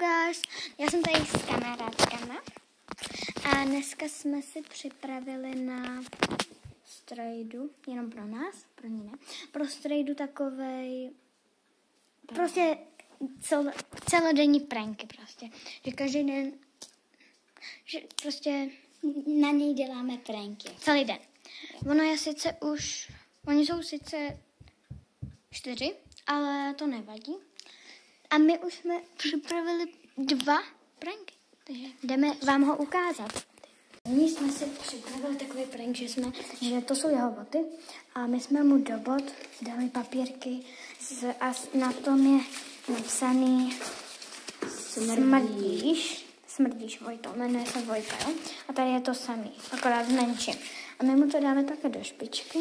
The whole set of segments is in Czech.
Lukáš, já jsem tady s kamarádkama a dneska jsme si připravili na strejdu, jenom pro nás, pro ní ne, pro strejdu takovej, prostě celodenní pranky prostě, že každý den, že prostě na něj děláme pranky. Celý den. Ono je sice už, oni jsou sice 4, ale to nevadí. A my už jsme připravili 2 pranky, takže jdeme vám ho ukázat. Nyní jsme si připravili takový prank, že to jsou jeho boty a my jsme mu do bot dali papírky a na tom je napsaný Smrdíš, Vojto, jmenuje se Vojta, jo? A tady je to samý, akorát menším. A my mu to dáme také do špičky.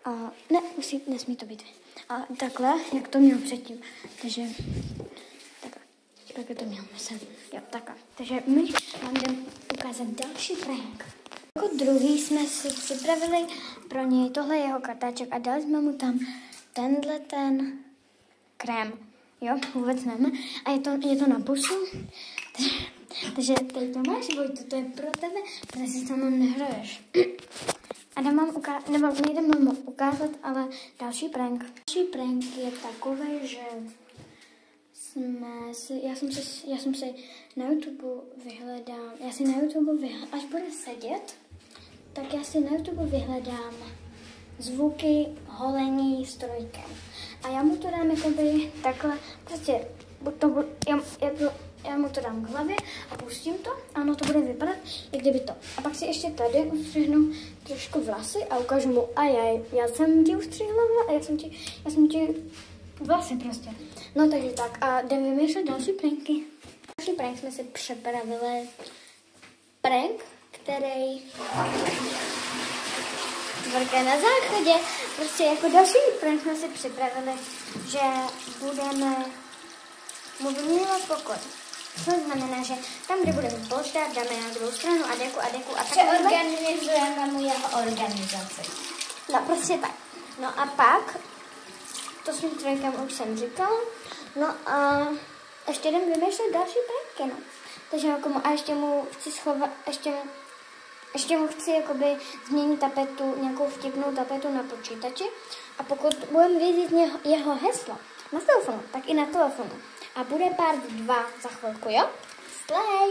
A ne, nesmí to být. A takhle, jak to měl předtím. Takže, takhle to měl, myslím. Jo, takhle. Takže my vám jdeme ukázat další prank. Jako druhý jsme si připravili pro něj tohle jeho kartáček a dali jsme mu tam ten krém. Jo, vůbec nevím. A je to na pusu. Takže tady to máš, Vojto, to je pro tebe, protože si to nehraješ. A nejdeme vám ukázat, ale další prank. Další prank je takový, že já jsem si na YouTube vyhledám, až bude sedět, tak já si na YouTube vyhledám zvuky holení strojkem. A já mu to dám jakoby takhle, prostě já mu to dám k hlavě a pustím to a ono to bude vypadat, jak kdyby to. A pak si ještě tady ustřihnu trošku vlasy a ukážu mu, já jsem ti ustřihla a já jsem ti vlasy prostě. No takže tak a jdeme vymýšlet další pranky. Další prank jsme si připravili. Prank, který vrká na záchodě. Prostě jako další prank jsme si připravili, že budeme mu vyměňovat pokoj. To znamená, že tam, kde budeme polštář, dáme na druhou stranu a deku a tak. Organizujeme mu jeho organizaci. No, prostě tak. No a pak, to svým trojkám už jsem říkala, no a ještě jdem vymýšlet další pranky, no. Takže jako a ještě mu chci schovat, ještě mu chci jakoby změnit tapetu, nějakou vtipnou tapetu na počítači a pokud budeme vědět jeho heslo na telefonu, tak i na telefonu. A bude part 2 za chvilku, jo? Slay!